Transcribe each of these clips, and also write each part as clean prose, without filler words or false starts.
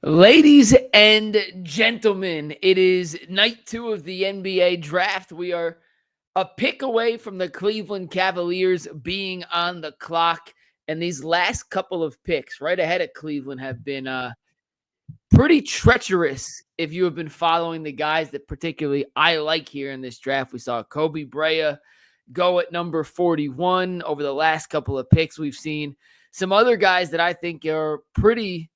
Ladies and gentlemen, it is night 2 of the NBA draft. We are a pick away from the Cleveland Cavaliers being on the clock. And these last couple of picks right ahead of Cleveland have been pretty treacherous if you have been following the guys that particularly I like here in this draft. We saw Koby Brea go at number 41 over the last couple of picks. We've seen some other guys that I think are pretty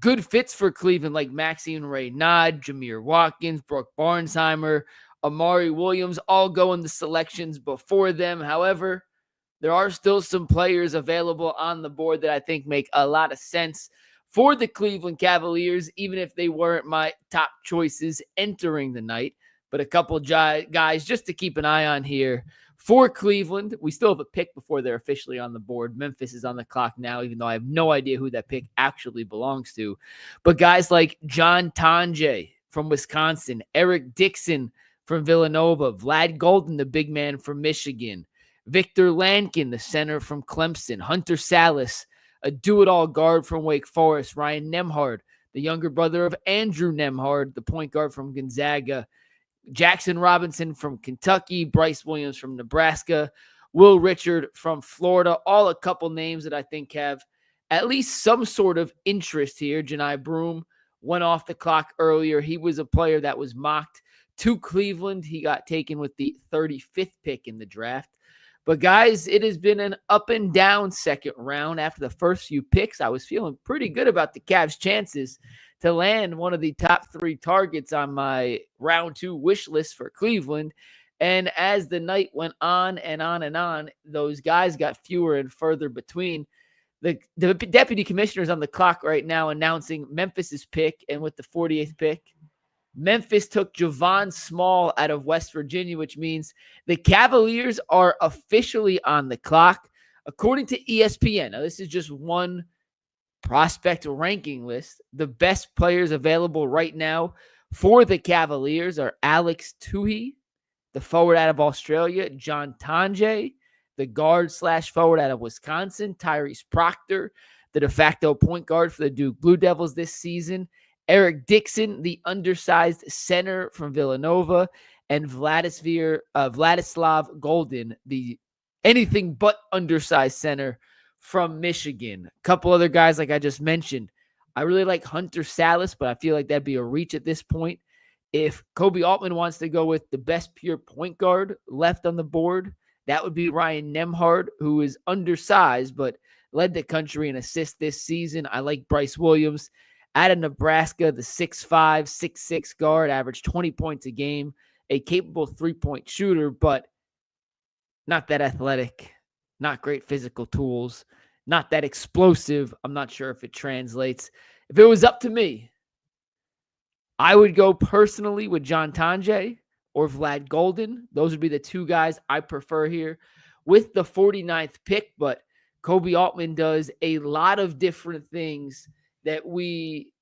good fits for Cleveland, like Maxine Raynaud, Jameer Watkins, Brooke Barnsheimer, Amari Williams, all go in the selections before them. However, there are still some players available on the board that I think make a lot of sense for the Cleveland Cavaliers, even if they weren't my top choices entering the night. But a couple guys just to keep an eye on here for Cleveland. We still have a pick before they're officially on the board. Memphis is on the clock now, even though I have no idea who that pick actually belongs to. But guys like John Tonje from Wisconsin, Eric Dixon from Villanova, Vlad Golden, the big man from Michigan, Victor Lankin, the center from Clemson, Hunter Salas, a do-it-all guard from Wake Forest, Ryan Nembhard, the younger brother of Andrew Nembhard, the point guard from Gonzaga, Jackson Robinson from Kentucky, Bryce Williams from Nebraska, Will Richard from Florida, all a couple names that I think have at least some sort of interest here. Janai Broom went off the clock earlier. He was a player that was mocked to Cleveland. He got taken with the 35th pick in the draft. But guys, it has been an up and down second round. After the first few picks, I was feeling pretty good about the Cavs' chances to land one of the top 3 targets on my round 2 wish list for Cleveland. And as the night went on and on and on, those guys got fewer and further between. The deputy commissioner's on the clock right now announcing Memphis's pick, and with the 48th pick, Memphis took Javon Small out of West Virginia, which means the Cavaliers are officially on the clock. According to ESPN, now this is just one prospect ranking list, the best players available right now for the Cavaliers are Alex Tuhi, the forward out of Australia, John Tonje, the guard/forward out of Wisconsin, Tyrese Proctor, the de facto point guard for the Duke Blue Devils this season, Eric Dixon, the undersized center from Villanova, and Vladislav Golden, the anything but undersized center from Michigan. A couple other guys like I just mentioned. I really like Hunter Salas, but I feel like that'd be a reach at this point. If Koby Altman wants to go with the best pure point guard left on the board, that would be Ryan Nembhard, who is undersized but led the country in assists this season. I like Bryce Williams out of Nebraska, the 6'5", 6'6" guard, averaged 20 points a game, a capable three-point shooter, but not that athletic, not great physical tools, not that explosive. I'm not sure if it translates. If it was up to me, I would go personally with John Tonje or Vlad Golden. Those would be the 2 guys I prefer here with the 49th pick, but Koby Altman does a lot of different things that we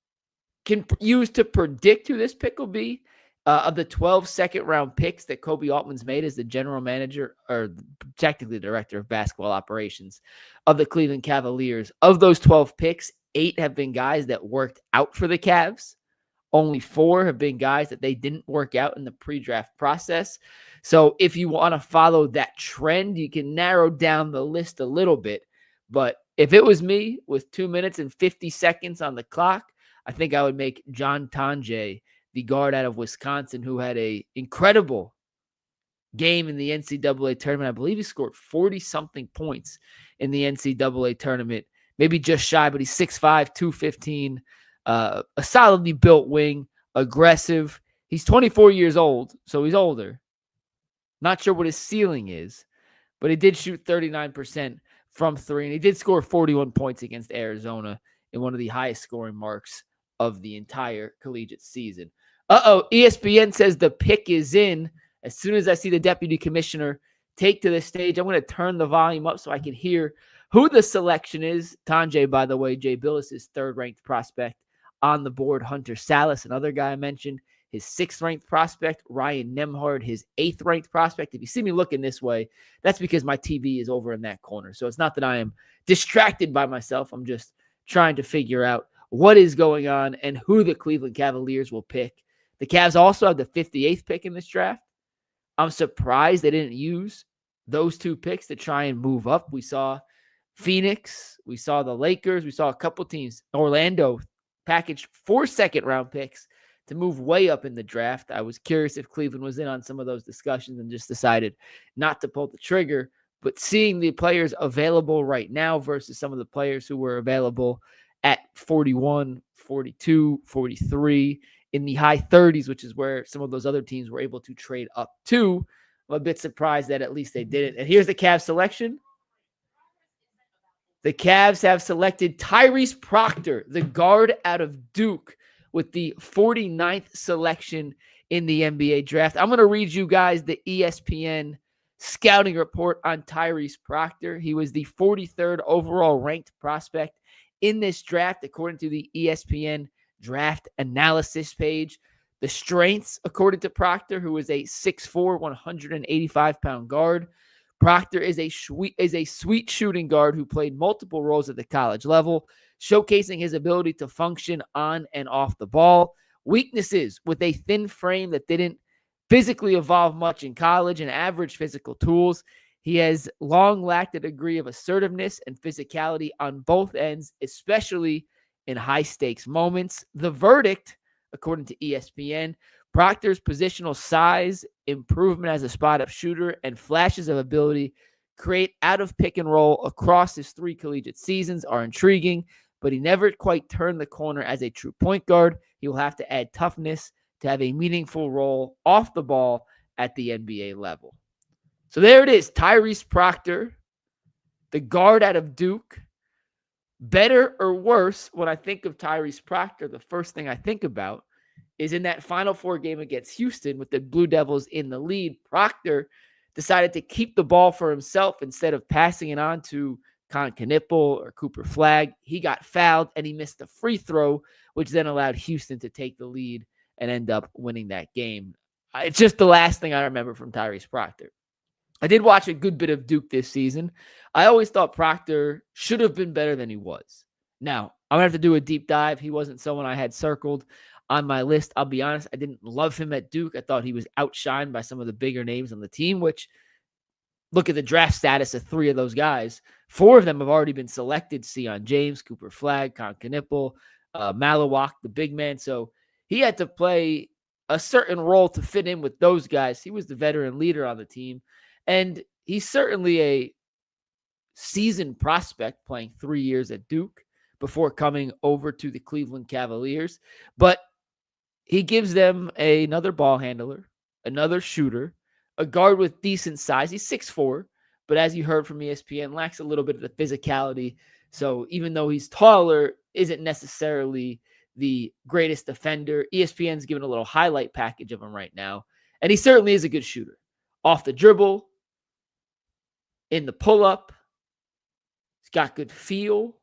can use to predict who this pick will be. Of the 12 second-round picks that Koby Altman's made as the general manager, or technically director of basketball operations of the Cleveland Cavaliers, of those 12 picks, 8 have been guys that worked out for the Cavs. Only 4 have been guys that they didn't work out in the pre-draft process. So if you want to follow that trend, you can narrow down the list a little bit. But if it was me with 2 minutes and 50 seconds on the clock, I think I would make John Tonje, the guard out of Wisconsin, who had an incredible game in the NCAA tournament. I believe he scored 40-something points in the NCAA tournament. Maybe just shy, but he's 6'5", 215, a solidly built wing, aggressive. He's 24 years old, so he's older. Not sure what his ceiling is, but he did shoot 39% from 3, and he did score 41 points against Arizona in one of the highest scoring marks of the entire collegiate season. ESPN says the pick is in. As soon as I see the deputy commissioner take to the stage, I'm going to turn the volume up so I can hear who the selection is. Tonje, by the way, Jay Billis' 3rd-ranked prospect on the board. Hunter Salas, another guy I mentioned, his 6th-ranked prospect. Ryan Nembhard, his 8th-ranked prospect. If you see me looking this way, that's because my TV is over in that corner. So it's not that I am distracted by myself. I'm just trying to figure out what is going on and who the Cleveland Cavaliers will pick. The Cavs also have the 58th pick in this draft. I'm surprised they didn't use those two picks to try and move up. We saw Phoenix, we saw the Lakers, we saw a couple teams, Orlando packaged 4 second-round picks to move way up in the draft. I was curious if Cleveland was in on some of those discussions and just decided not to pull the trigger. But seeing the players available right now versus some of the players who were available at 41, 42, 43, in the high 30s, which is where some of those other teams were able to trade up to, I'm a bit surprised that at least they did it. And here's the Cavs selection. The Cavs have selected Tyrese Proctor, the guard out of Duke, with the 49th selection in the NBA draft. I'm going to read you guys the ESPN scouting report on Tyrese Proctor. He was the 43rd overall ranked prospect in this draft, according to the ESPN draft analysis page. The strengths, according to Proctor, who is a 6'4", 185-pound guard. Proctor is a sweet shooting guard who played multiple roles at the college level, showcasing his ability to function on and off the ball. Weaknesses: with a thin frame that didn't physically evolve much in college and average physical tools, he has long lacked a degree of assertiveness and physicality on both ends, especially in high-stakes moments. The verdict, according to ESPN, Proctor's positional size, improvement as a spot-up shooter, and flashes of ability create out of pick and roll across his 3 collegiate seasons are intriguing, but he never quite turned the corner as a true point guard. He will have to add toughness to have a meaningful role off the ball at the NBA level. So there it is, Tyrese Proctor, the guard out of Duke. Better or worse, when I think of Tyrese Proctor, the first thing I think about is in that Final Four game against Houston with the Blue Devils in the lead, Proctor decided to keep the ball for himself instead of passing it on to Con Knipple or Cooper Flagg. He got fouled and he missed a free throw, which then allowed Houston to take the lead and end up winning that game. It's just the last thing I remember from Tyrese Proctor. I did watch a good bit of Duke this season. I always thought Proctor should have been better than he was. Now, I'm going to have to do a deep dive. He wasn't someone I had circled on my list. I'll be honest, I didn't love him at Duke. I thought he was outshined by some of the bigger names on the team, which, look at the draft status of 3 of those guys. 4 of them have already been selected: Sion James, Cooper Flagg, Con Knipple, Malawak, the big man. So he had to play a certain role to fit in with those guys. He was the veteran leader on the team. And he's certainly a seasoned prospect, playing 3 years at Duke before coming over to the Cleveland Cavaliers. But he gives them another ball handler, another shooter, a guard with decent size. He's 6'4", but as you heard from ESPN, lacks a little bit of the physicality. So even though he's taller, isn't necessarily the greatest defender. ESPN's given a little highlight package of him right now, and he certainly is a good shooter. Off the dribble, in the pull-up, he's got good feel.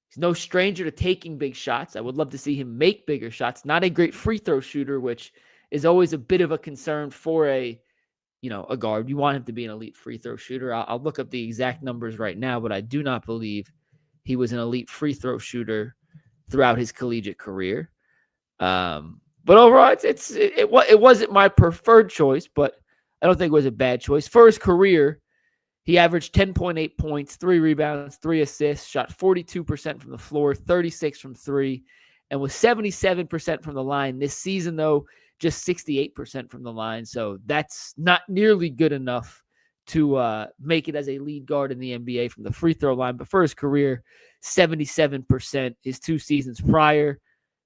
He's no stranger to taking big shots. I would love to see him make bigger shots. Not a great free throw shooter, which is always a bit of a concern for a guard. You want him to be an elite free throw shooter. I'll look up the exact numbers right now, but I do not believe he was an elite free throw shooter throughout his collegiate career. But overall, it wasn't my preferred choice, but I don't think it was a bad choice. For his career, he averaged 10.8 points, 3 rebounds, 3 assists, shot 42% from the floor, 36% from 3, and was 77% from the line. This season, though, just 68% from the line. So that's not nearly good enough to make it as a lead guard in the NBA from the free throw line. But for his career, 77%. His 2 seasons prior,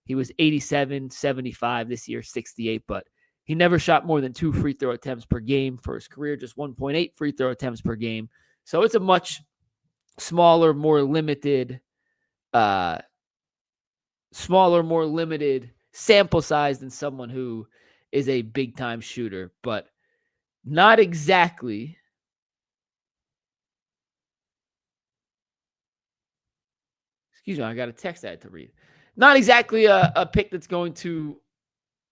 he was 87, 75. This year, 68. But he never shot more than 2 free throw attempts per game for his career, just 1.8 free throw attempts per game. So it's a much smaller, more limited sample size than someone who is a big-time shooter, but not exactly excuse me, I got a text I had to read. Not exactly a pick that's going to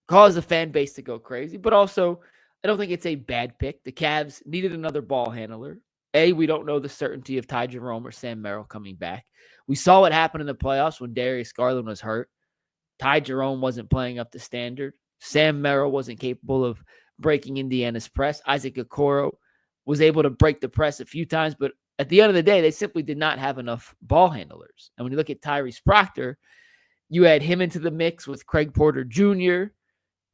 cause the fan base to go crazy, but also I don't think it's a bad pick. The Cavs needed another ball handler, We don't know the certainty of Ty Jerome or Sam Merrill coming back. We saw what happened in the playoffs when Darius Garland was hurt. Ty Jerome wasn't playing up to standard. Sam Merrill wasn't capable of breaking Indiana's press. Isaac Okoro was able to break the press a few times, but at the end of the day, they simply did not have enough ball handlers. And when you look at Tyrese Proctor, you add him into the mix with Craig Porter Jr.,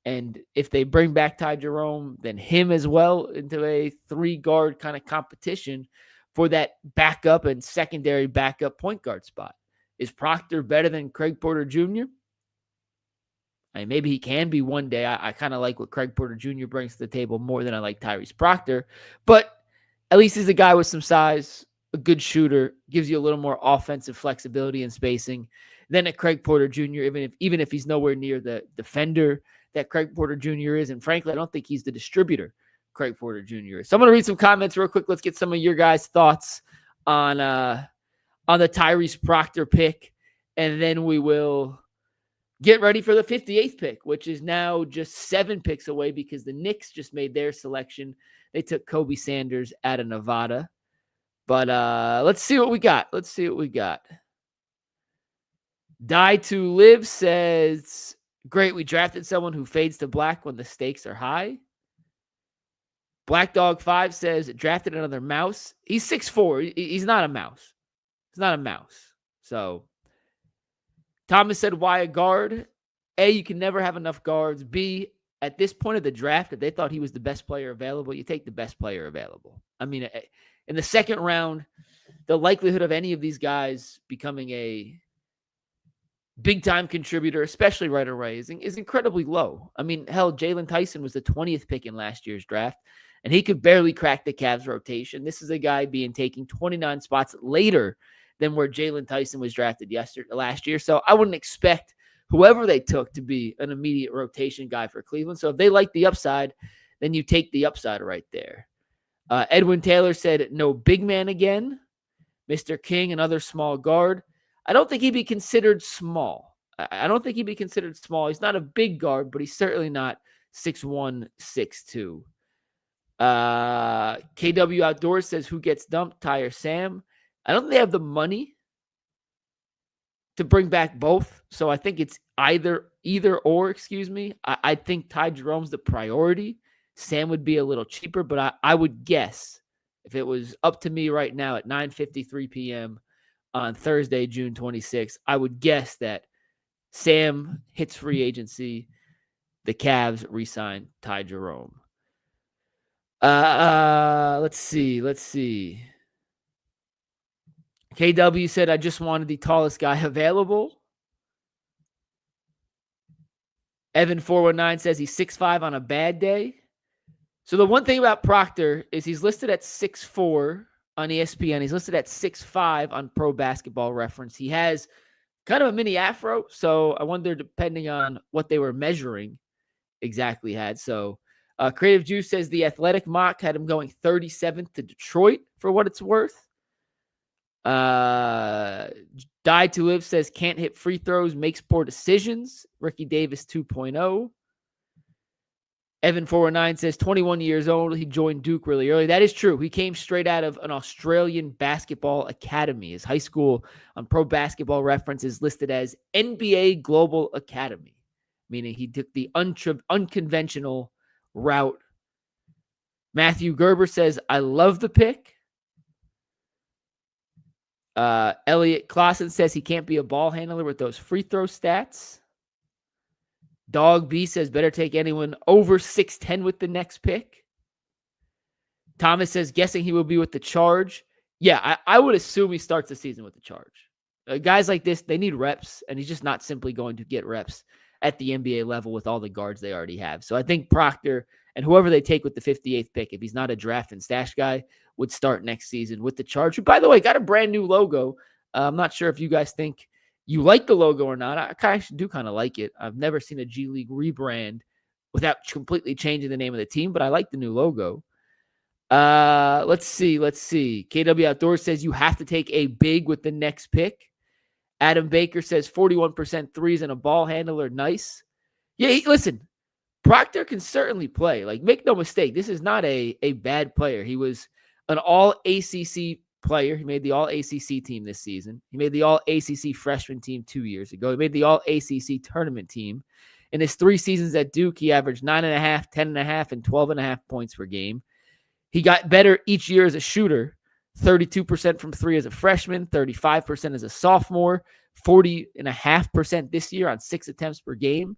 and if they bring back Ty Jerome, then him as well into a 3-guard kind of competition for that backup and secondary backup point guard spot. Is Proctor better than Craig Porter Jr.? I mean, maybe he can be one day. I kind of like what Craig Porter Jr. brings to the table more than I like Tyrese Proctor. But at least he's a guy with some size, a good shooter, gives you a little more offensive flexibility and spacing than a Craig Porter Jr., even if he's nowhere near the defender that Craig Porter Jr. is. And frankly, I don't think he's the distributor Craig Porter Jr. is. So I'm going to read some comments real quick. Let's get some of your guys' thoughts on the Tyrese Proctor pick. And then we will get ready for the 58th pick, which is now just 7 picks away because the Knicks just made their selection. They took Kobe Sanders out of Nevada. But let's see what we got. Die to Live says, great, we drafted someone who fades to black when the stakes are high. Black Dog 5 says, drafted another mouse. He's 6'4". He's not a mouse. So Thomas said, why a guard? A, you can never have enough guards. B, at this point of the draft, if they thought he was the best player available, you take the best player available. I mean, in the second round, the likelihood of any of these guys becoming a big-time contributor, especially right away, is incredibly low. I mean, hell, Jalen Tyson was the 20th pick in last year's draft, and he could barely crack the Cavs rotation. This is a guy being taken 29 spots later than where Jalen Tyson was drafted last year. So I wouldn't expect whoever they took to be an immediate rotation guy for Cleveland. So if they like the upside, then you take the upside right there. Edwin Taylor said, no big man again. Mr. King, another small guard. I don't think he'd be considered small. He's not a big guard, but he's certainly not 6'1", 6'2". KW Outdoors says, who gets dumped, Ty or Sam? I don't think they have the money to bring back both. So I think it's either or, I think Ty Jerome's the priority. Sam would be a little cheaper, but I would guess if it was up to me right now at 9:53 p.m. on Thursday, June 26th, I would guess that Sam hits free agency. The Cavs re-sign Ty Jerome. Let's see. KW said, I just wanted the tallest guy available. Evan419 says he's 6'5" on a bad day. So the one thing about Proctor is he's listed at 6'4" on ESPN. He's listed at 6'5" on Pro Basketball Reference. He has kind of a mini afro, so I wonder, depending on what they were measuring, exactly had. So Creative Juice says the Athletic mock had him going 37th to Detroit for what it's worth. Die to Live says can't hit free throws, makes poor decisions. Ricky Davis 2.0. Evan419 says 21 years old. He joined Duke really early. That is true. He came straight out of an Australian basketball academy. His high school on Pro Basketball Reference is listed as NBA Global Academy, meaning he took the unconventional route. Matthew Gerber says, I love the pick. Elliot Clausen says he can't be a ball handler with those free throw stats. Dog B says better take anyone over 6'10" with the next pick. Thomas says guessing he will be with the Charge. Yeah, I would assume he starts the season with the Charge. Guys like this, they need reps, and he's just not simply going to get reps at the NBA level with all the guards they already have. So I think Proctor and whoever they take with the 58th pick, if he's not a draft and stash guy, would start next season with the Charge, who, by the way, got a brand new logo. I'm not sure if you guys think you like the logo or not. I actually do kind of like it. I've never seen a G League rebrand without completely changing the name of the team, but I like the new logo. Let's see. KW Outdoors says you have to take a big with the next pick. Adam Baker says 41% threes and a ball handler. Nice. Yeah, listen, Proctor can certainly play. Like, make no mistake, this is not a bad player. He was an all-ACC player. He made the all-ACC team this season. He made the all-ACC freshman team 2 years ago. He made the all-ACC tournament team. In his 3 seasons at Duke, he averaged 9.5, 10.5, and 12.5 points per game. He got better each year as a shooter, 32% from 3 as a freshman, 35% as a sophomore, 40.5% this year on 6 attempts per game.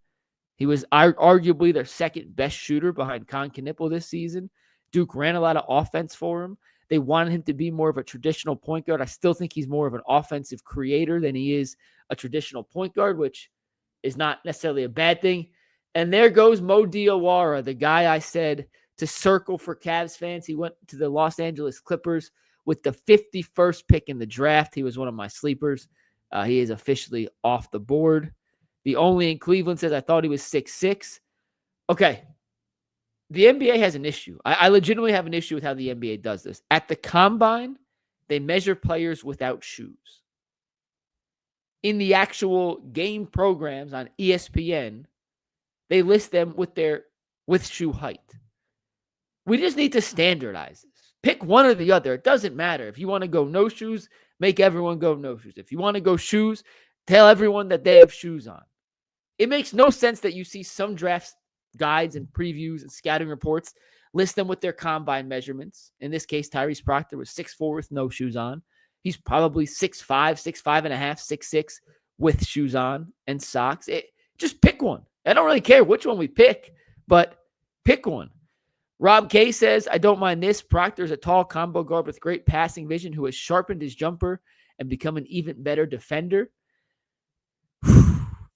He was arguably their second best shooter behind Con Knippel this season. Duke ran a lot of offense for him. They wanted him to be more of a traditional point guard. I still think he's more of an offensive creator than he is a traditional point guard, which is not necessarily a bad thing. And there goes Mo Diawara, the guy I said to circle for Cavs fans. He went to the Los Angeles Clippers with the 51st pick in the draft. He was one of my sleepers. He is officially off the board. The only in Cleveland says I thought he was 6'6". Okay. The NBA has an issue. I legitimately have an issue with how the NBA does this. At the combine, they measure players without shoes. In the actual game programs on ESPN, they list them with shoe height. We just need to standardize this. Pick one or the other. It doesn't matter. If you want to go no shoes, make everyone go no shoes. If you want to go shoes, tell everyone that they have shoes on. It makes no sense that you see some draft guides and previews and scouting reports list them with their combine measurements. In this case, Tyrese Proctor was 6'4" with no shoes on. He's probably 6'5", 6'5 and a half, 6'6" with shoes on and socks. Just pick one. I don't really care which one we pick, but pick one. Rob K says, I don't mind this. Proctor is a tall combo guard with great passing vision who has sharpened his jumper and become an even better defender.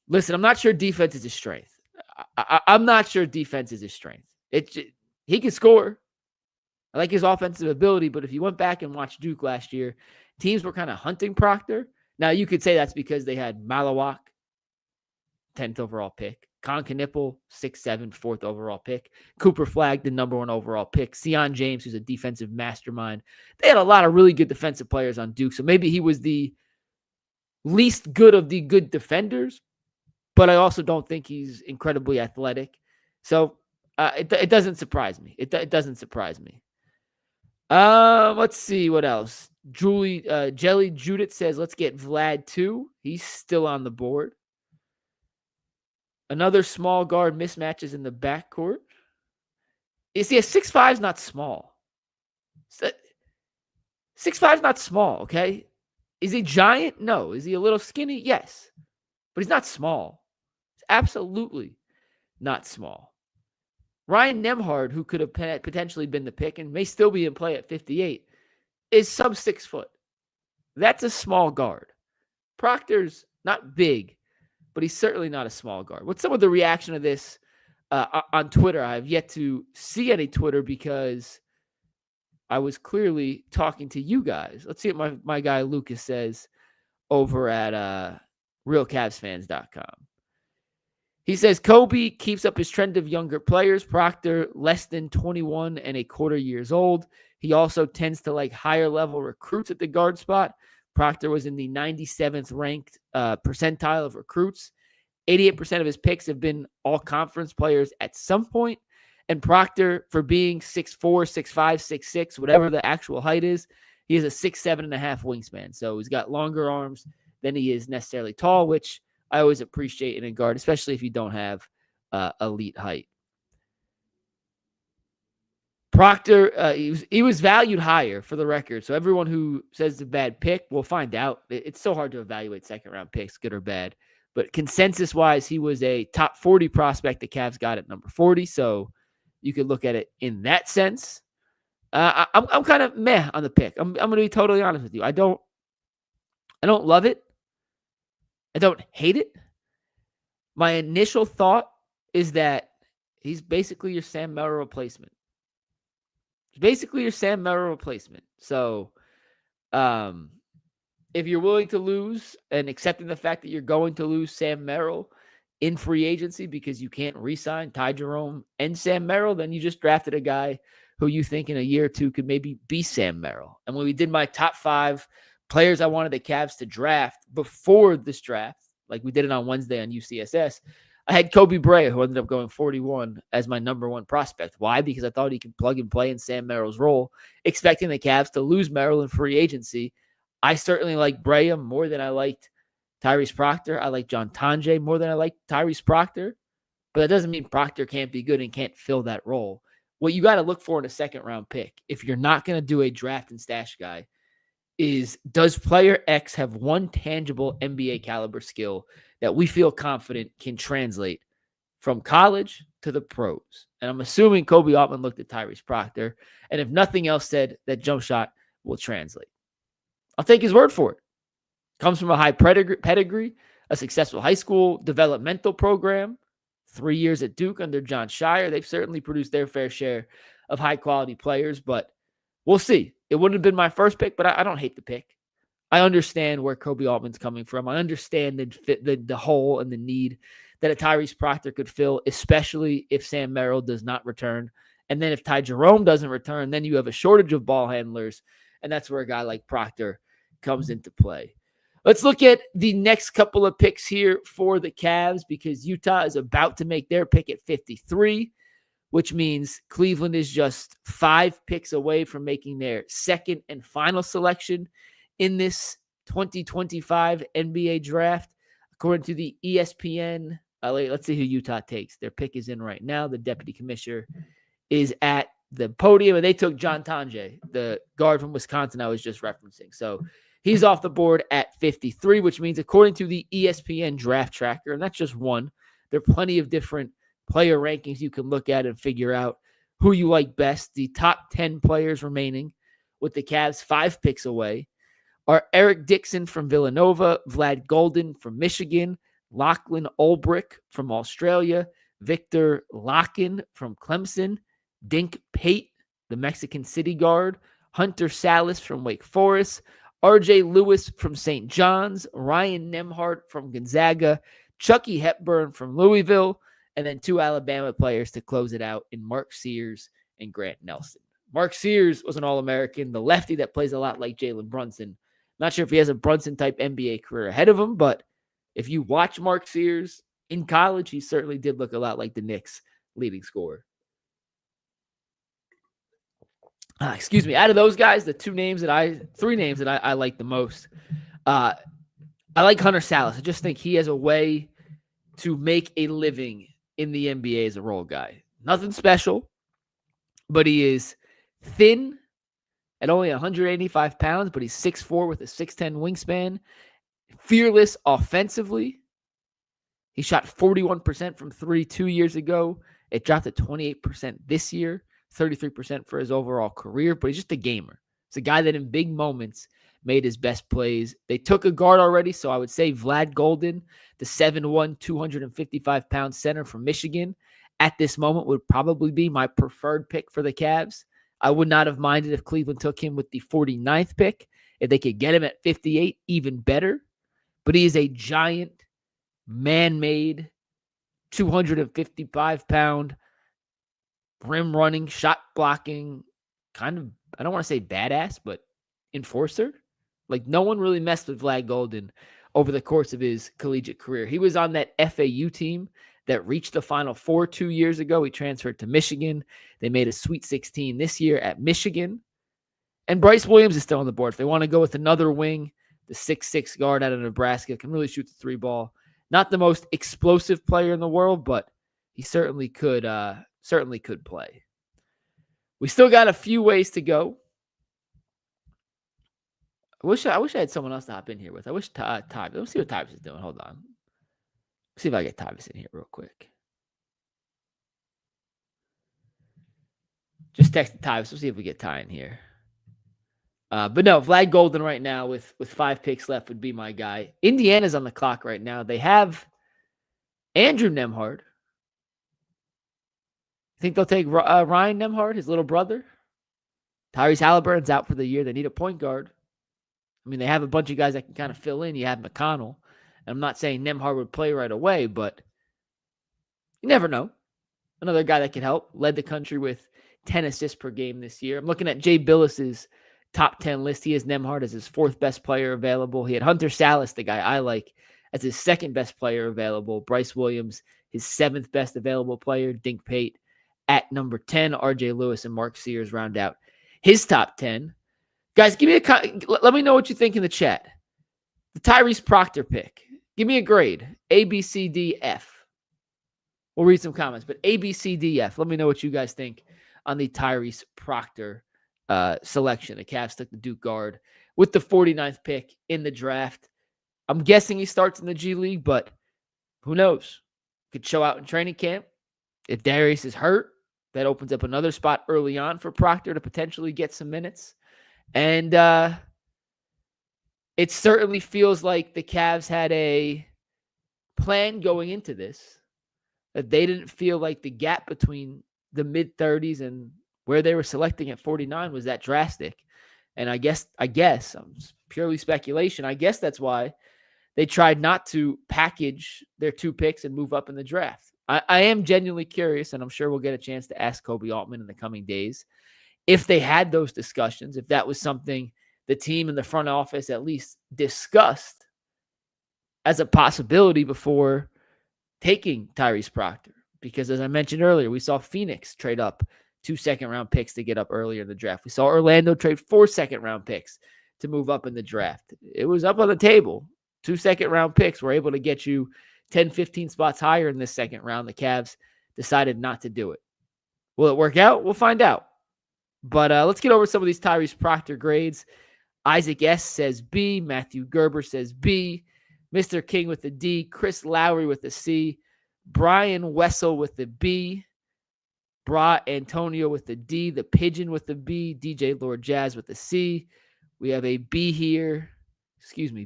Listen, I'm not sure defense is his strength. I'm not sure defense is his strength. He can score. I like his offensive ability, but if you went back and watched Duke last year, teams were kind of hunting Proctor. Now, you could say that's because they had Malawak, 10th overall pick. Con Knippel, 6'7", 4th overall pick. Cooper Flagg, the number 1 overall pick. Sion James, who's a defensive mastermind. They had a lot of really good defensive players on Duke, so maybe he was the least good of the good defenders, but I also don't think he's incredibly athletic. So it doesn't surprise me. It doesn't surprise me. Let's see what else. Jelly Judith says, let's get Vlad too. He's still on the board. Another small guard mismatches in the backcourt. You see, a 6'5" is not small. 6'5" is not small, okay? Is he giant? No. Is he a little skinny? Yes. But he's not small. He's absolutely not small. Ryan Nembhard, who could have potentially been the pick and may still be in play at 58, is sub 6 foot. That's a small guard. Proctor's not big, but he's certainly not a small guard. What's some of the reaction of this on Twitter? I have yet to see any Twitter because I was clearly talking to you guys. Let's see what my guy Lucas says over at realcavsfans.com. He says, Koby keeps up his trend of younger players. Proctor, less than 21 and a quarter years old. He also tends to like higher level recruits at the guard spot. Proctor was in the 97th ranked percentile of recruits. 88% of his picks have been all conference players at some point. And Proctor, for being 6'4", 6'5", 6'6", whatever the actual height is, he is a 6'7.5" wingspan. So he's got longer arms than he is necessarily tall, which I always appreciate in a guard, especially if you don't have elite height. Proctor, he was valued higher for the record. So everyone who says it's a bad pick, we'll find out. It's so hard to evaluate second-round picks, good or bad. But consensus-wise, he was a top 40 prospect. The Cavs got at number 40, so you could look at it in that sense. I'm kind of meh on the pick. I'm going to be totally honest with you. I don't love it. I don't hate it. My initial thought is that he's basically your Sam Merrill replacement. So, if you're willing to lose and accepting the fact that you're going to lose Sam Merrill in free agency because you can't re-sign Ty Jerome and Sam Merrill, then you just drafted a guy who you think in a year or two could maybe be Sam Merrill. And when we did my top 5 players I wanted the Cavs to draft before this draft, like we did it on Wednesday on UCSS, I had Kobe Bryant, who ended up going 41 as my number one prospect. Why? Because I thought he could plug and play in Sam Merrill's role, expecting the Cavs to lose Merrill in free agency. I certainly like Bryant more than I liked Tyrese Proctor. I like John Tonje more than I like Tyrese Proctor. But that doesn't mean Proctor can't be good and can't fill that role. What you got to look for in a second-round pick, if you're not going to do a draft and stash guy, is does player X have one tangible NBA caliber skill that we feel confident can translate from college to the pros? And I'm assuming Koby Altman looked at Tyrese Proctor, and if nothing else said that jump shot will translate. I'll take his word for it. Comes from a high pedigree, a successful high school developmental program, 3 years at Duke under John Shire. They've certainly produced their fair share of high-quality players, but we'll see. It wouldn't have been my first pick, but I don't hate the pick. I understand where Koby Altman's coming from. I understand the hole and the need that a Tyrese Proctor could fill, especially if Sam Merrill does not return. And then if Ty Jerome doesn't return, then you have a shortage of ball handlers, and that's where a guy like Proctor comes into play. Let's look at the next couple of picks here for the Cavs, because Utah is about to make their pick at 53, which means Cleveland is just 5 picks away from making their second and final selection in this 2025 NBA draft. According to the ESPN, let's see who Utah takes. Their pick is in right now. The deputy commissioner is at the podium, and they took John Tonje, the guard from Wisconsin I was just referencing. So he's off the board at 53, which means according to the ESPN draft tracker, and that's just one, there are plenty of different player rankings you can look at and figure out who you like best. The top 10 players remaining with the Cavs 5 picks away are Eric Dixon from Villanova, Vlad Golden from Michigan, Lachlan Ulbrich from Australia, Victor Larkin from Clemson, Dink Pate, the Mexican City guard, Hunter Salas from Wake Forest, RJ Lewis from St. John's, Ryan Nembhard from Gonzaga, Chucky Hepburn from Louisville, and then 2 Alabama players to close it out in Mark Sears and Grant Nelson. Mark Sears was an All-American, the lefty that plays a lot like Jalen Brunson. Not sure if he has a Brunson-type NBA career ahead of him, but if you watch Mark Sears in college, he certainly did look a lot like the Knicks' leading scorer. Out of those guys, the 3 names that I like the most, I like Hunter Salas. I just think he has a way to make a living in the NBA as a role guy. Nothing special, but he is thin at only 185 pounds, but he's 6'4" with a 6'10" wingspan. Fearless offensively. He shot 41% from 3 2 years ago. It dropped to 28% this year, 33% for his overall career, but he's just a gamer. It's a guy that in big moments made his best plays. They took a guard already, so I would say Vlad Golden, the 7'1", 255-pound center from Michigan, at this moment would probably be my preferred pick for the Cavs. I would not have minded if Cleveland took him with the 49th pick. If they could get him at 58, even better. But he is a giant, man-made, 255-pound, rim-running, shot-blocking, kind of, I don't want to say badass, but enforcer. Like, no one really messed with Vlad Golden over the course of his collegiate career. He was on that FAU team that reached the Final Four 2 years ago. He transferred to Michigan. They made a Sweet 16 this year at Michigan. And Bryce Williams is still on the board. If they want to go with another wing, the 6'6" guard out of Nebraska can really shoot the 3 ball. Not the most explosive player in the world, but he certainly could play. We still got a few ways to go. I wish I had someone else to hop in here with. I wish Tyrese. Let's see what Tyrese is doing. Hold on. Let's see if I get Tyrese in here real quick. Just text Tyrese. We'll see if we get Ty in here. But no, Vlad Golden right now with 5 picks left would be my guy. Indiana's on the clock right now. They have Andrew Nembhard. I think they'll take Ryan Nembhard, his little brother. Tyrese Halliburton's out for the year. They need a point guard. I mean, they have a bunch of guys that can kind of fill in. You have McConnell. And I'm not saying Nembhard would play right away, but you never know. Another guy that can help. Led the country with 10 assists per game this year. I'm looking at Jay Billis's top 10 list. He has Nembhard as his 4th best player available. He had Hunter Salas, the guy I like, as his 2nd best player available. Bryce Williams, his 7th best available player, Dink Pate, at number 10. RJ Lewis and Mark Sears round out his top 10. Guys, let me know what you think in the chat. The Tyrese Proctor pick. Give me a grade. A, B, C, D, F. We'll read some comments, but A, B, C, D, F. Let me know what you guys think on the Tyrese Proctor selection. The Cavs took the Duke guard with the 49th pick in the draft. I'm guessing he starts in the G League, but who knows? Could show out in training camp. If Darius is hurt, that opens up another spot early on for Proctor to potentially get some minutes. And it certainly feels like the Cavs had a plan going into this, that they didn't feel like the gap between the mid-30s and where they were selecting at 49 was that drastic. And I guess, purely speculation, I guess that's why they tried not to package their 2 picks and move up in the draft. I am genuinely curious, and I'm sure we'll get a chance to ask Koby Altman in the coming days, if they had those discussions, if that was something the team in the front office at least discussed as a possibility before taking Tyrese Proctor. Because as I mentioned earlier, we saw Phoenix trade up 2 second-round picks to get up earlier in the draft. We saw Orlando trade 4 second-round picks to move up in the draft. It was up on the table. 2 second-round picks were able to get you 10, 15 spots higher in this second round. The Cavs decided not to do it. Will it work out? We'll find out. But let's get over some of these Tyrese Proctor grades. Isaac S. says B. Matthew Gerber says B. Mr. King with a D. Chris Lowry with a C. Brian Wessel with the B. Bra Antonio with the D. The Pigeon with the B. DJ Lord Jazz with the C. We have a B here.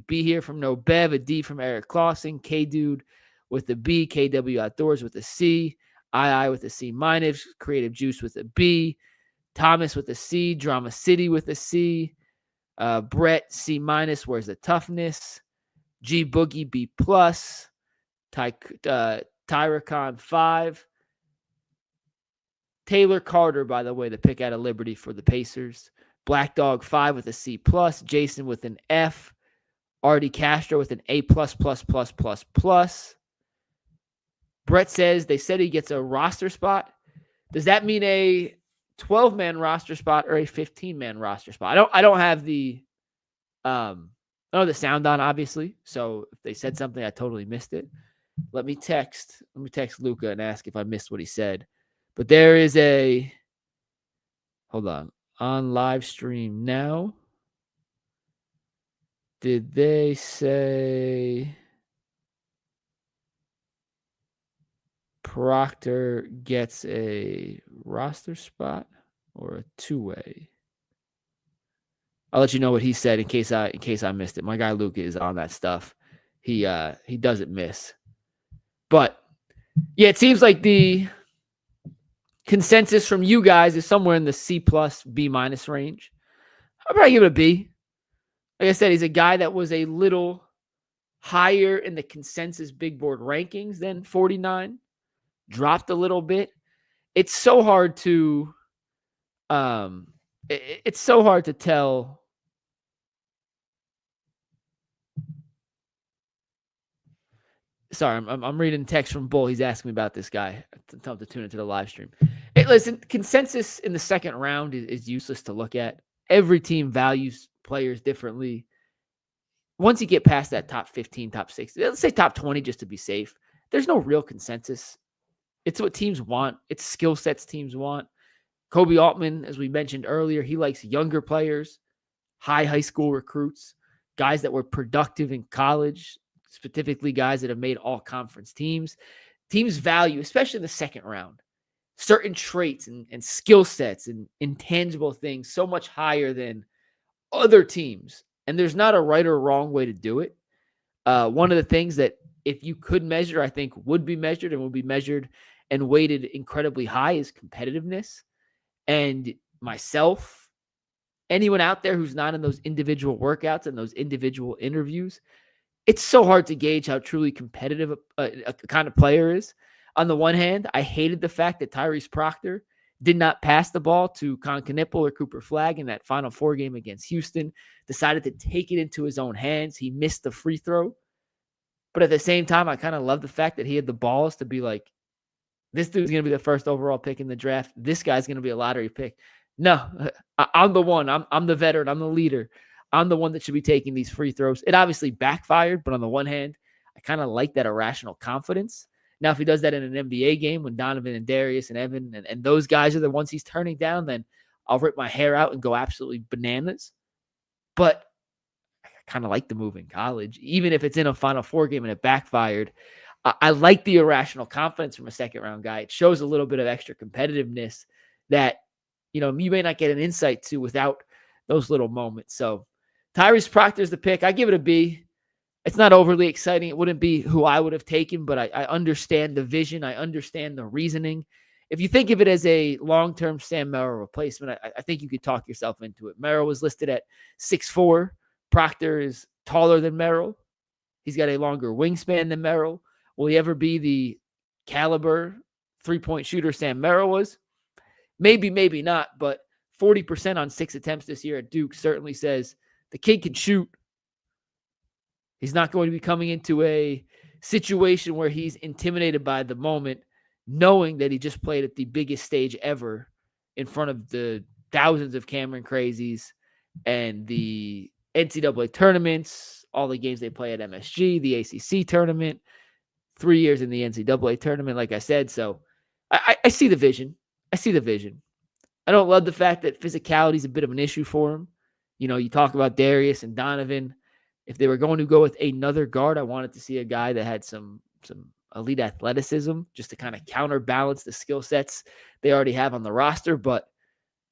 B here from No Bev. A D from Eric Clausen. K Dude with the B. KW Outdoors with a C. II with a C minus. Creative Juice with a B. Thomas with a C. Drama City with a C. Brett C minus. Where's the toughness? G Boogie B plus. Tyracon 5. Taylor Carter, by the way, the pick out of Liberty for the Pacers. Black Dog 5 with a C plus. Jason with an F. Artie Castro with an A plus plus plus plus plus. Brett says they said he gets a roster spot. Does that mean a 12-man roster spot or a 15-man roster spot? I don't have the sound on, obviously. So if they said something, I totally missed it. Let me text Luca and ask if I missed what he said. But there is hold on live stream now. Did they say Proctor gets a roster spot or a 2-way? I'll let you know what he said in case I missed it. My guy Luca is on that stuff. He doesn't miss. But yeah, it seems like the consensus from you guys is somewhere in the C plus B minus range. I'll probably give it a B. Like I said, he's a guy that was a little higher in the consensus big board rankings than 49. Dropped a little bit. It's so hard to tell. Sorry, I'm reading text from Bull. He's asking me about this guy. Tell him to tune into the live stream. Hey, listen, consensus in the second round is useless to look at. Every team values players differently. Once you get past that top 15, top 60, let's say top 20 just to be safe, there's no real consensus. It's what teams want. It's skill sets teams want. Koby Altman, as we mentioned earlier, he likes younger players, high school recruits, guys that were productive in college, specifically guys that have made all-conference teams. Teams value, especially in the second round, certain traits and skill sets and intangible things so much higher than other teams. And there's not a right or wrong way to do it. One of the things that if you could measure, I think would be measured and will be measured and weighted incredibly high is competitiveness. And myself, anyone out there who's not in those individual workouts and those individual interviews, it's so hard to gauge how truly competitive a kind of player is. On the one hand, I hated the fact that Tyrese Proctor did not pass the ball to Con Knipple or Cooper Flagg in that Final Four game against Houston, decided to take it into his own hands. He missed the free throw. But at the same time, I kind of love the fact that he had the balls to be like, this dude's going to be the first overall pick in the draft. This guy's going to be a lottery pick. No, I'm the one. I'm the veteran. I'm the leader. I'm the one that should be taking these free throws. It obviously backfired, but on the one hand, I kind of like that irrational confidence. Now, if he does that in an NBA game when Donovan and Darius and Evan and those guys are the ones he's turning down, then I'll rip my hair out and go absolutely bananas. But I kind of like the move in college, even if it's in a Final Four game and it backfired. I like the irrational confidence from a second-round guy. It shows a little bit of extra competitiveness that, you may not get an insight to without those little moments. So Tyrese Proctor's the pick. I give it a B. It's not overly exciting. It wouldn't be who I would have taken, but I understand the vision. I understand the reasoning. If you think of it as a long-term Sam Merrill replacement, I think you could talk yourself into it. Merrill was listed at 6'4". Proctor is taller than Merrill. He's got a longer wingspan than Merrill. Will he ever be the caliber three-point shooter Sam Merrill was? Maybe, maybe not, but 40% on 6 attempts this year at Duke certainly says the kid can shoot. He's not going to be coming into a situation where he's intimidated by the moment, knowing that he just played at the biggest stage ever in front of the thousands of Cameron crazies and the NCAA tournaments, all the games they play at MSG, the ACC tournament, 3 years in the NCAA tournament, like I said. So I see the vision. I see the vision. I don't love the fact that physicality is a bit of an issue for him. You talk about Darius and Donovan. If they were going to go with another guard, I wanted to see a guy that had some elite athleticism just to kind of counterbalance the skill sets they already have on the roster. But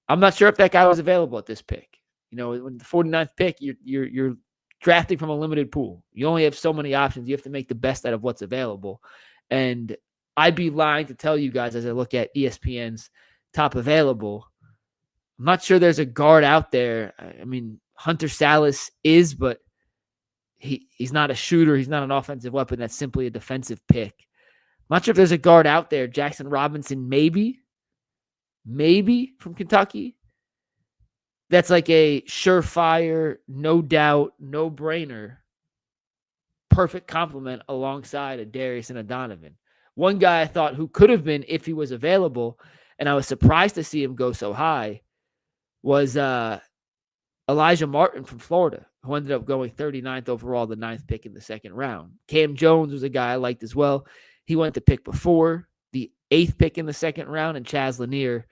I'm not sure if that guy was available at this pick. When the 49th pick, you're drafting from a limited pool. You only have so many options. You have to make the best out of what's available. And I'd be lying to tell you guys as I look at ESPN's top available, I'm not sure there's a guard out there. I mean, Hunter Salas is, but he's not a shooter. He's not an offensive weapon. That's simply a defensive pick. I'm not sure if there's a guard out there. Jackson Robinson, maybe from Kentucky. That's like a surefire, no doubt, no brainer, perfect complement alongside a Darius and a Donovan. One guy I thought who could have been if he was available, and I was surprised to see him go so high, was Elijah Martin from Florida, who ended up going 39th overall, the 9th pick in the second round. Cam Jones was a guy I liked as well. He went the pick before, the 8th pick in the second round, and Chaz Lanier,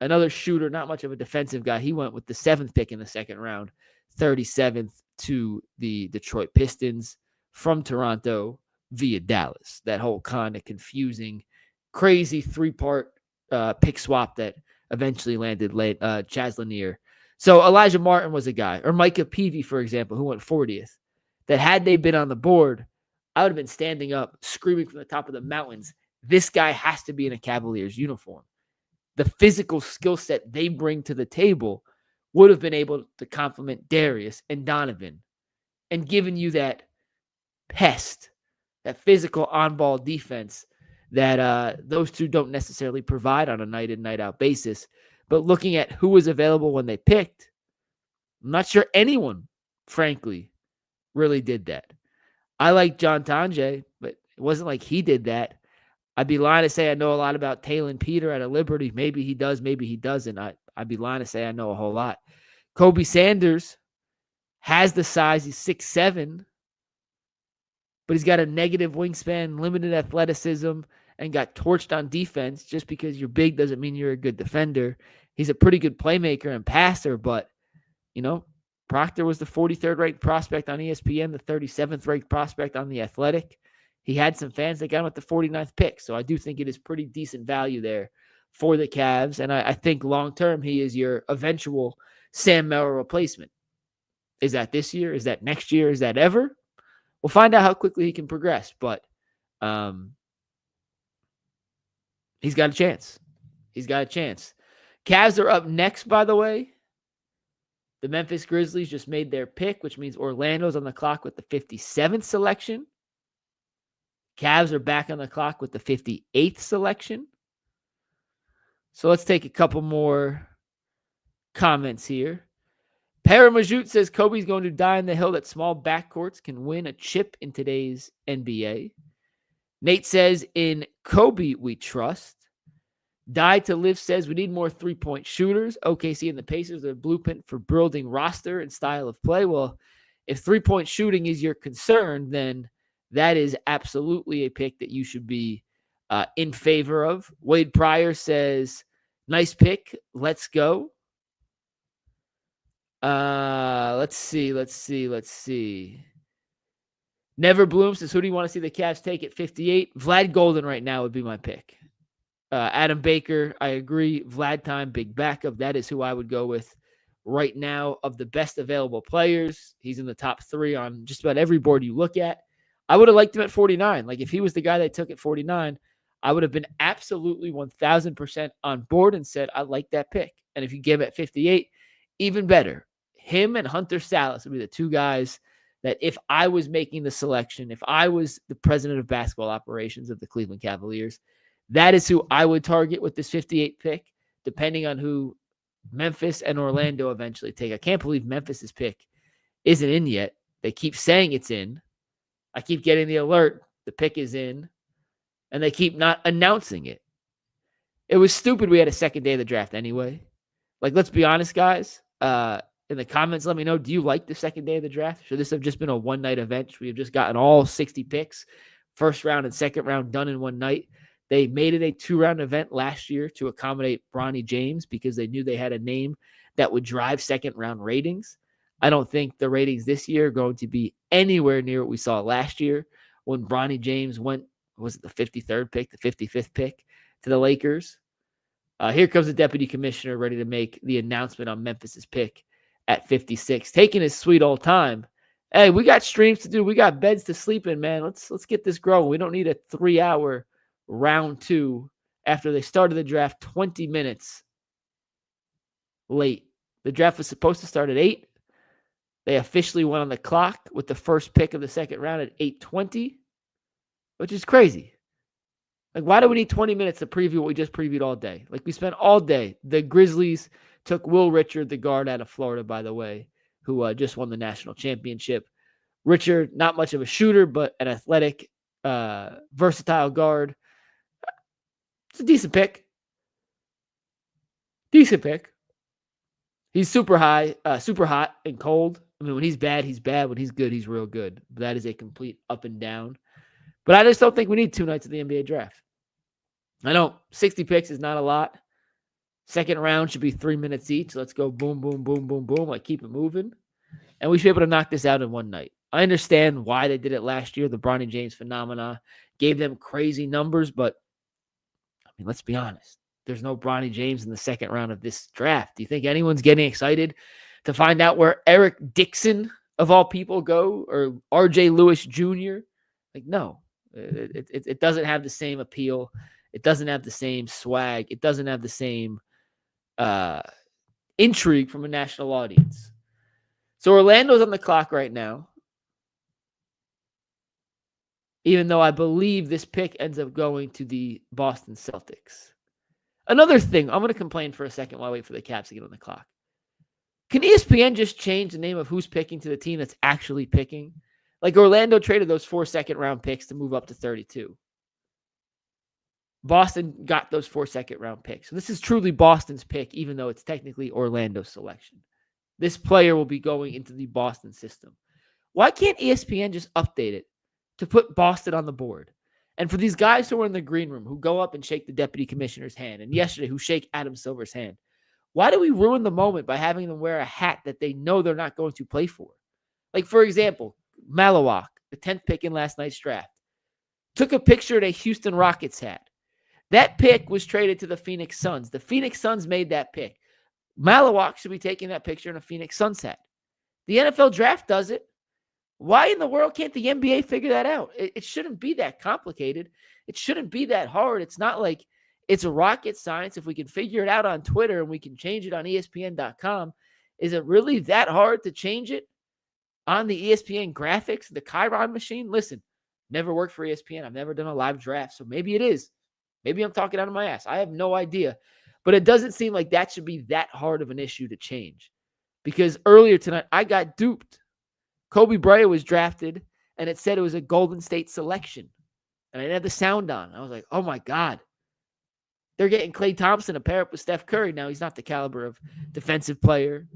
another shooter, not much of a defensive guy. He went with the 7th pick in the second round, 37th to the Detroit Pistons from Toronto via Dallas. That whole kind of confusing, crazy 3-part pick swap that eventually landed Chaz Lanier. So Elijah Martin was a guy, or Micah Peavy, for example, who went 40th, that had they been on the board, I would have been standing up, screaming from the top of the mountains, this guy has to be in a Cavaliers uniform. The physical skill set they bring to the table would have been able to complement Darius and Donovan and given you that pest, that physical on-ball defense that those two don't necessarily provide on a night-in, night-out basis. But looking at who was available when they picked, I'm not sure anyone, frankly, really did that. I like John Tonje, but it wasn't like he did that. I'd be lying to say I know a lot about Talon Peter at a Liberty. Maybe he does, maybe he doesn't. I'd be lying to say I know a whole lot. Kobe Sanders has the size. He's 6'7", but he's got a negative wingspan, limited athleticism, and got torched on defense. Just because you're big doesn't mean you're a good defender. He's a pretty good playmaker and passer, but, Proctor was the 43rd ranked prospect on ESPN, the 37th ranked prospect on The Athletic. He had some fans that got him at the 49th pick. So I do think it is pretty decent value there for the Cavs. And I think long-term, he is your eventual Sam Merrill replacement. Is that this year? Is that next year? Is that ever? We'll find out how quickly he can progress. But he's got a chance. He's got a chance. Cavs are up next, by the way. The Memphis Grizzlies just made their pick, which means Orlando's on the clock with the 57th selection. Cavs are back on the clock with the 58th selection. So let's take a couple more comments here. Paramajut says Kobe's going to die on the hill that small backcourts can win a chip in today's NBA. Nate says, in Kobe we trust. Die to Live says, we need more three-point shooters. OKC and the Pacers are a blueprint for building roster and style of play. Well, if three-point shooting is your concern, then that is absolutely a pick that you should be in favor of. Wade Pryor says, nice pick. Let's go. Let's see. Never Bloom says, who do you want to see the Cavs take at 58? Vlad Golden right now would be my pick. Adam Baker, I agree. Vlad time, big backup. That is who I would go with right now of the best available players. He's in the top 3 on just about every board you look at. I would have liked him at 49. Like if he was the guy that took at 49, I would have been absolutely 1,000% on board and said, I like that pick. And if you give him at 58, even better. Him and Hunter Salas would be the 2 guys that if I was making the selection, if I was the president of basketball operations of the Cleveland Cavaliers, that is who I would target with this 58 pick, depending on who Memphis and Orlando eventually take. I can't believe Memphis's pick isn't in yet. They keep saying it's in. I keep getting the alert. The pick is in. And they keep not announcing it. It was stupid we had a second day of the draft anyway. Like, let's be honest, guys. In the comments, let me know, do you like the second day of the draft? Should this have just been a one-night event? We have just gotten all 60 picks, first round and second round done in one night. They made it a 2-round event last year to accommodate Bronny James because they knew they had a name that would drive second-round ratings. I don't think the ratings this year are going to be anywhere near what we saw last year when Bronny James went, was it the 53rd pick, the 55th pick to the Lakers? Here comes the deputy commissioner ready to make the announcement on Memphis's pick at 56, taking his sweet old time. Hey, we got streams to do. We got beds to sleep in, man. Let's get this growing. We don't need a 3-hour round 2 after they started the draft 20 minutes late. The draft was supposed to start at 8. They officially went on the clock with the first pick of the second round at 8:20, which is crazy. Like, why do we need 20 minutes to preview what we just previewed all day? Like, we spent all day. The Grizzlies took Will Richard, the guard out of Florida, by the way, who just won the national championship. Richard, not much of a shooter, but an athletic, versatile guard. It's a decent pick. He's super high, super hot and cold. I mean, when he's bad, he's bad. When he's good, he's real good. But that is a complete up and down. But I just don't think we need 2 nights of the NBA draft. I know 60 picks is not a lot. Second round should be 3 minutes each. Let's go boom, boom, boom, boom, boom. Like, keep it moving. And we should be able to knock this out in one night. I understand why they did it last year. The Bronny James phenomena gave them crazy numbers. But, I mean, let's be honest. There's no Bronny James in the second round of this draft. Do you think anyone's getting excited to find out where Eric Dixon, of all people, go? Or R.J. Lewis Jr.? Like, no. It doesn't have the same appeal. It doesn't have the same swag. It doesn't have the same intrigue from a national audience. So Orlando's on the clock right now. Even though I believe this pick ends up going to the Boston Celtics. Another thing, I'm going to complain for a second while I wait for the Cavs to get on the clock. Can ESPN just change the name of who's picking to the team that's actually picking? Like, Orlando traded those 4 second-round picks to move up to 32. Boston got those 4 second-round picks. So this is truly Boston's pick, even though it's technically Orlando's selection. This player will be going into the Boston system. Why can't ESPN just update it to put Boston on the board? And for these guys who are in the green room, who go up and shake the deputy commissioner's hand, and yesterday who shake Adam Silver's hand, why do we ruin the moment by having them wear a hat that they know they're not going to play for? Like, for example, Malawak, the 10th pick in last night's draft, took a picture of a Houston Rockets hat. That pick was traded to the Phoenix Suns. The Phoenix Suns made that pick. Malawak should be taking that picture in a Phoenix Suns hat. The NFL draft does it. Why in the world can't the NBA figure that out? It shouldn't be that complicated. It shouldn't be that hard. It's not like it's a rocket science. If we can figure it out on Twitter and we can change it on ESPN.com, is it really that hard to change it on the ESPN graphics, the Chiron machine? Listen, never worked for ESPN. I've never done a live draft, so maybe it is. Maybe I'm talking out of my ass. I have no idea. But it doesn't seem like that should be that hard of an issue to change. because earlier tonight I got duped. Kobe Bryant was drafted, and it said it was a Golden State selection. And I didn't have the sound on. I was like, oh my God. They're getting Klay Thompson to pair up with Steph Curry. Now, he's not the caliber of defensive player.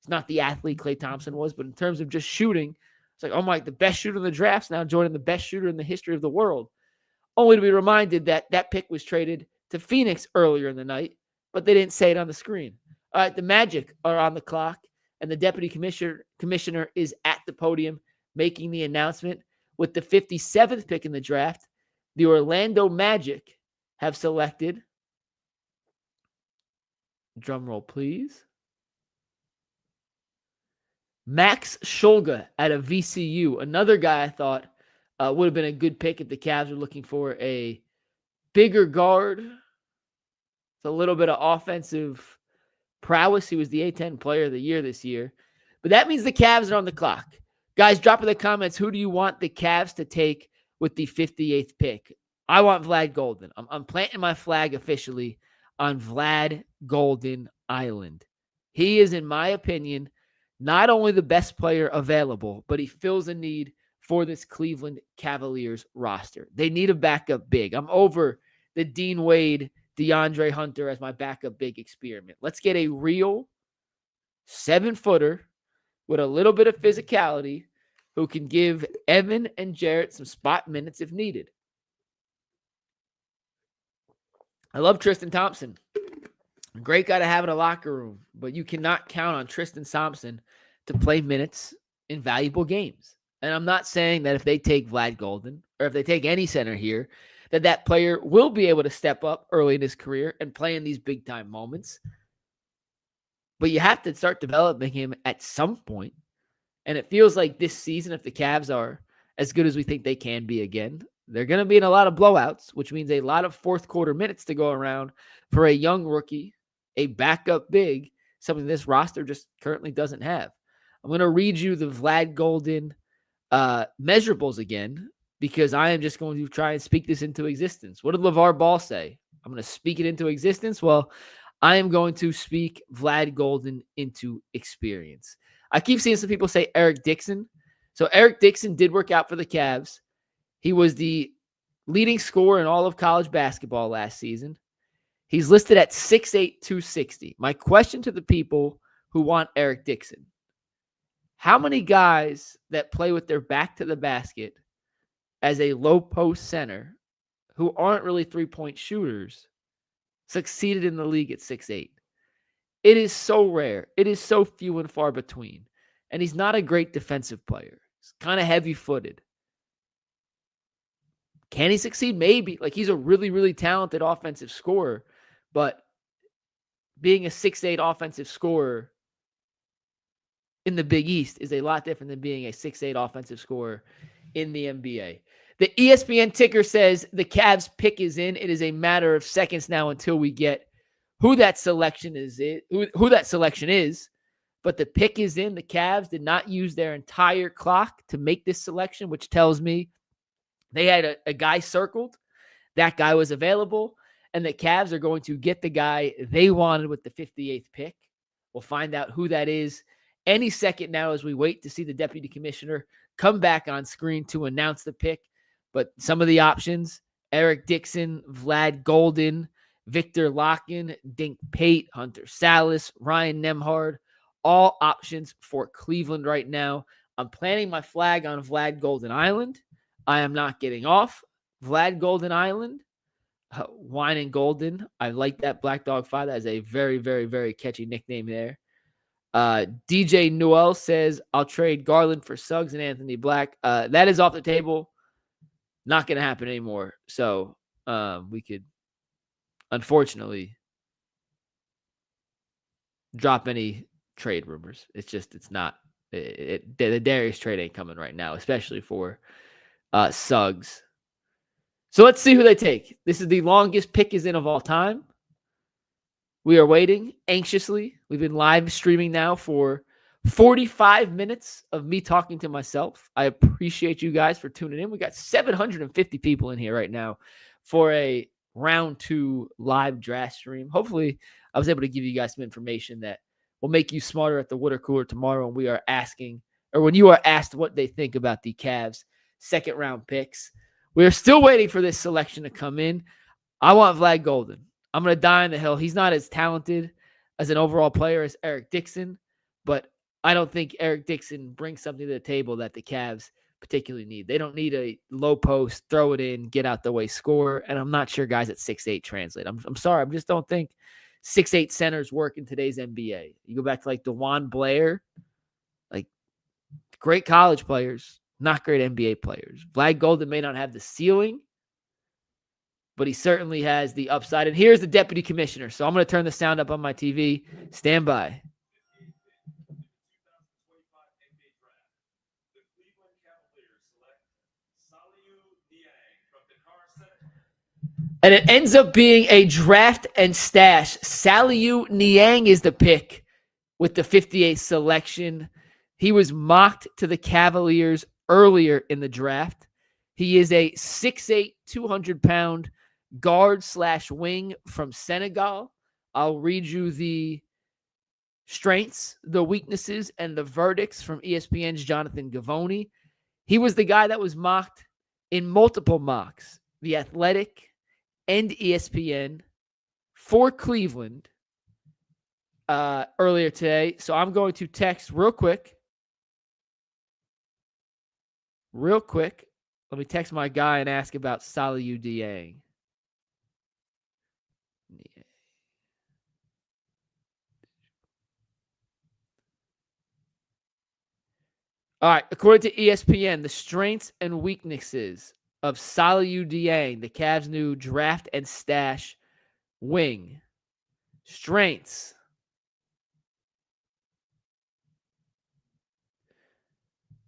He's not the athlete Klay Thompson was, but in terms of just shooting, it's like, oh my, the best shooter in the draft's now joining the best shooter in the history of the world. Only to be reminded that that pick was traded to Phoenix earlier in the night, but they didn't say it on the screen. All right, the Magic are on the clock, and the deputy commissioner is at the podium making the announcement. With the 57th pick in the draft, the Orlando Magic have selected, drum roll please, Max Shulga out of VCU, another guy I thought would have been a good pick if the Cavs are looking for a bigger guard. It's a little bit of offensive prowess. He was the A-10 player of the year this year. But that means the Cavs are on the clock. Guys, drop in the comments, who do you want the Cavs to take with the 58th pick? I want Vlad Golden. I'm planting my flag officially on Vlad Golden Island. He is, in my opinion, not only the best player available, but he fills a need for this Cleveland Cavaliers roster. They need a backup big. I'm over the Dean Wade, DeAndre Hunter as my backup big experiment. Let's get a real 7-footer with a little bit of physicality who can give Evan and Jarrett some spot minutes if needed. I love Tristan Thompson. Great guy to have in a locker room, but you cannot count on Tristan Thompson to play minutes in valuable games. And I'm not saying that if they take Vlad Golden or if they take any center here, that player will be able to step up early in his career and play in these big-time moments. But you have to start developing him at some point. And it feels like this season, if the Cavs are as good as we think they can be again, they're going to be in a lot of blowouts, which means a lot of fourth quarter minutes to go around for a young rookie, a backup big, something this roster just currently doesn't have. I'm going to read you the Vlad Golden measurables again, because I am just going to try and speak this into existence. What did LeVar Ball say? I'm going to speak it into existence. Well, I am going to speak Vlad Golden into experience. I keep seeing some people say Eric Dixon. So Eric Dixon did work out for the Cavs. He was the leading scorer in all of college basketball last season. He's listed at 6'8", 260. My question to the people who want Eric Dixon: how many guys that play with their back to the basket as a low post center who aren't really three-point shooters succeeded in the league at 6'8"? It is so rare. It is so few and far between. And he's not a great defensive player. He's kind of heavy-footed. Can he succeed? Maybe. Like, he's a really, really talented offensive scorer. But being a 6'8" offensive scorer in the Big East is a lot different than being a 6'8" offensive scorer in the NBA. The ESPN ticker says the Cavs pick is in. It is a matter of seconds now until we get who that selection is. Who that selection is. But the pick is in. The Cavs did not use their entire clock to make this selection, which tells me they had a guy circled. That guy was available. And the Cavs are going to get the guy they wanted with the 58th pick. We'll find out who that is any second now as we wait to see the deputy commissioner come back on screen to announce the pick. But some of the options: Eric Dixon, Vlad Golden, Victor Locken, Dink Pate, Hunter Salas, Ryan Nembhard, all options for Cleveland right now. I'm planting my flag on Vlad Golden Island. I am not getting off Vlad Golden Island. Wine and Golden. I like that. Black Dog 5. That is a very, very, very catchy nickname there. DJ Newell says, I'll trade Garland for Suggs and Anthony Black. That is off the table. Not going to happen anymore. So we could, unfortunately, drop any trade rumors. It's not. The Darius trade ain't coming right now, especially for Suggs. So let's see who they take. This is the longest pick is in of all time. We are waiting anxiously. We've been live streaming now for 45 minutes of me talking to myself. I appreciate you guys for tuning in. We got 750 people in here right now for a round 2 live draft stream. Hopefully, I was able to give you guys some information that will make you smarter at the water cooler tomorrow when we are asking, or when you are asked what they think about the Cavs' second-round picks. We are still waiting for this selection to come in. I want Vlad Golden. I'm going to die on the hill. He's not as talented as an overall player as Eric Dixon, but I don't think Eric Dixon brings something to the table that the Cavs particularly need. They don't need a low post, throw it in, get out the way, score. And I'm not sure guys at 6'8" translate. I'm sorry. I just don't think 6'8" centers work in today's NBA. You go back to like DeJuan Blair, like great college players, not great NBA players. Vlad Golden may not have the ceiling, but he certainly has the upside. And here's the deputy commissioner. So I'm going to turn the sound up on my TV. Stand by. And it ends up being a draft and stash. Saliu Niang is the pick with the 58th selection. He was mocked to the Cavaliers earlier in the draft. He is a 6'8", 200-pound guard/wing from Senegal. I'll read you the strengths, the weaknesses, and the verdicts from ESPN's Jonathan Givony. He was the guy that was mocked in multiple mocks, The Athletic and ESPN, for Cleveland earlier today. So I'm going to text real quick. Let me text my guy and ask about Saliu Niang. All right. According to ESPN, the strengths and weaknesses of Saliu Niang, the Cavs' new draft and stash wing. Strengths.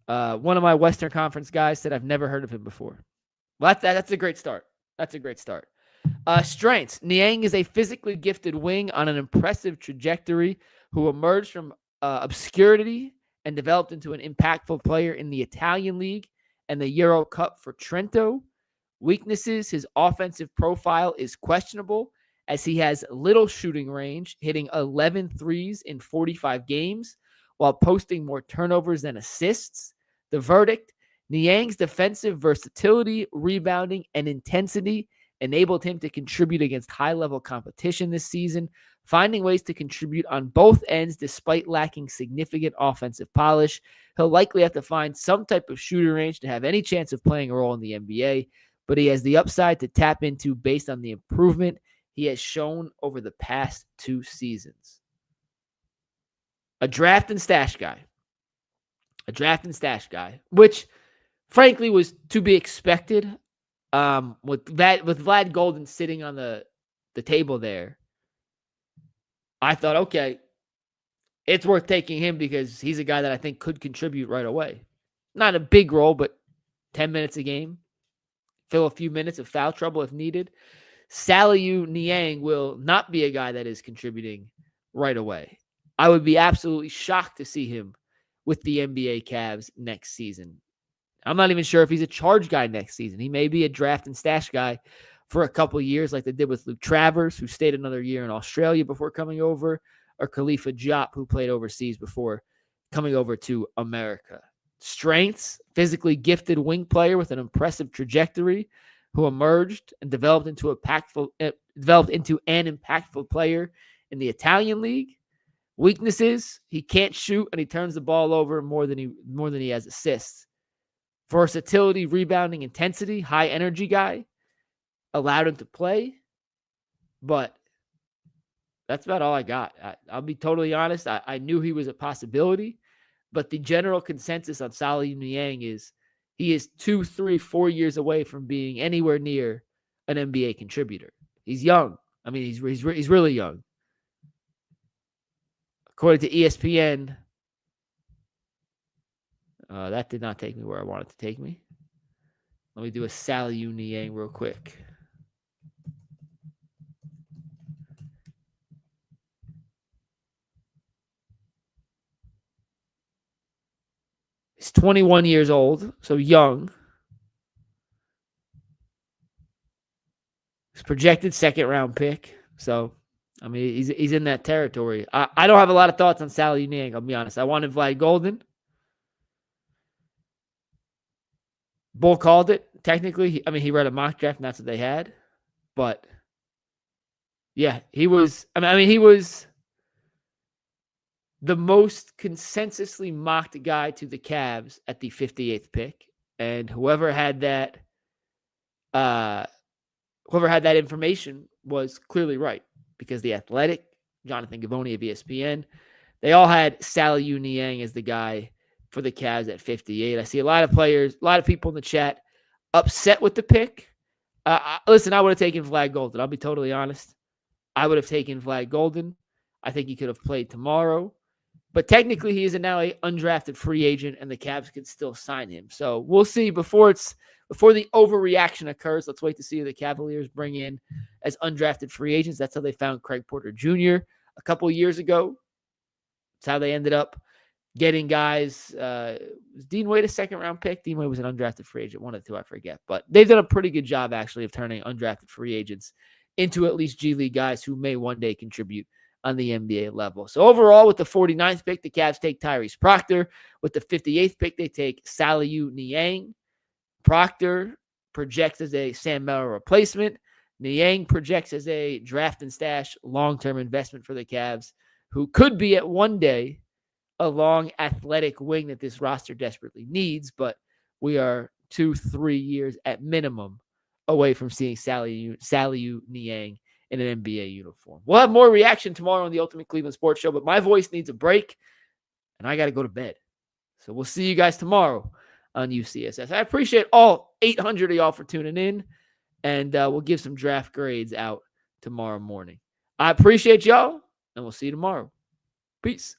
One of my Western Conference guys said I've never heard of him before. Well, that's a great start. Strengths. Niang is a physically gifted wing on an impressive trajectory who emerged from obscurity and developed into an impactful player in the Italian League and the Euro Cup for Trento. Weaknesses. His offensive profile is questionable as he has little shooting range, hitting 11 threes in 45 games while posting more turnovers than assists. The verdict: Niang's defensive versatility, rebounding, and intensity enabled him to contribute against high-level competition this season, finding ways to contribute on both ends despite lacking significant offensive polish. He'll likely have to find some type of shooting range to have any chance of playing a role in the NBA, but he has the upside to tap into based on the improvement he has shown over the past 2 seasons. A draft and stash guy, which frankly was to be expected. With Vlad Golden sitting on the table there, I thought, okay, it's worth taking him because he's a guy that I think could contribute right away. Not a big role, but 10 minutes a game, fill a few minutes of foul trouble if needed. Saliu Niang will not be a guy that is contributing right away. I would be absolutely shocked to see him with the NBA Cavs next season. I'm not even sure if he's a charge guy next season. He may be a draft and stash guy for a couple of years like they did with Luke Travers, who stayed another year in Australia before coming over, or Khalifa Diop, who played overseas before coming over to America. Strengths: physically gifted wing player with an impressive trajectory who emerged and developed into an impactful player in the Italian League. Weaknesses: he can't shoot and he turns the ball over more than he has assists. Versatility, rebounding, intensity, high energy guy. Allowed him to play, but that's about all I got. I'll be totally honest. I knew he was a possibility, but the general consensus on Saliu Niang is he is 2, 3, 4 years away from being anywhere near an NBA contributor. He's young. I mean, he's really young. According to ESPN, that did not take me where I wanted to take me. Let me do a Saliu Niang real quick. He's 21 years old, so young. He's projected second-round pick, so I mean, he's in that territory. I don't have a lot of thoughts on Sally Niang, I'll be honest. I wanted Vlad Golden. Bull called it. Technically, he read a mock draft, and that's what they had. But yeah, he was. He was the most consensusly mocked guy to the Cavs at the 58th pick, and whoever had that information was clearly right, because The Athletic, Jonathan Givony of ESPN, they all had Sally Niang as the guy for the Cavs at 58. I see a lot of people in the chat upset with the pick. Listen, I would have taken Vlad Golden. I'll be totally honest. I would have taken Vlad Golden. I think he could have played tomorrow. But technically, he is now an undrafted free agent, and the Cavs could still sign him. So we'll see. Before the overreaction occurs, let's wait to see who the Cavaliers bring in as undrafted free agents. That's how they found Craig Porter Jr. a couple of years ago. That's how they ended up getting guys. Was Dean Wade a second-round pick? Dean Wade was an undrafted free agent, one of the two, I forget. But they've done a pretty good job, actually, of turning undrafted free agents into at least G League guys who may one day contribute on the NBA level. So overall, with the 49th pick, the Cavs take Tyrese Proctor. With the 58th pick, they take Saliu Niang. Proctor projects as a Sam Merrill replacement. Niang projects as a draft and stash long-term investment for the Cavs, who could be at one day a long athletic wing that this roster desperately needs, but we are 2-3 years at minimum away from seeing Saliu Niang in an NBA uniform. We'll have more reaction tomorrow on the Ultimate Cleveland Sports Show, but my voice needs a break, and I got to go to bed. So we'll see you guys tomorrow on UCSS. I appreciate all 800 of y'all for tuning in, and we'll give some draft grades out tomorrow morning. I appreciate y'all, and we'll see you tomorrow. Peace.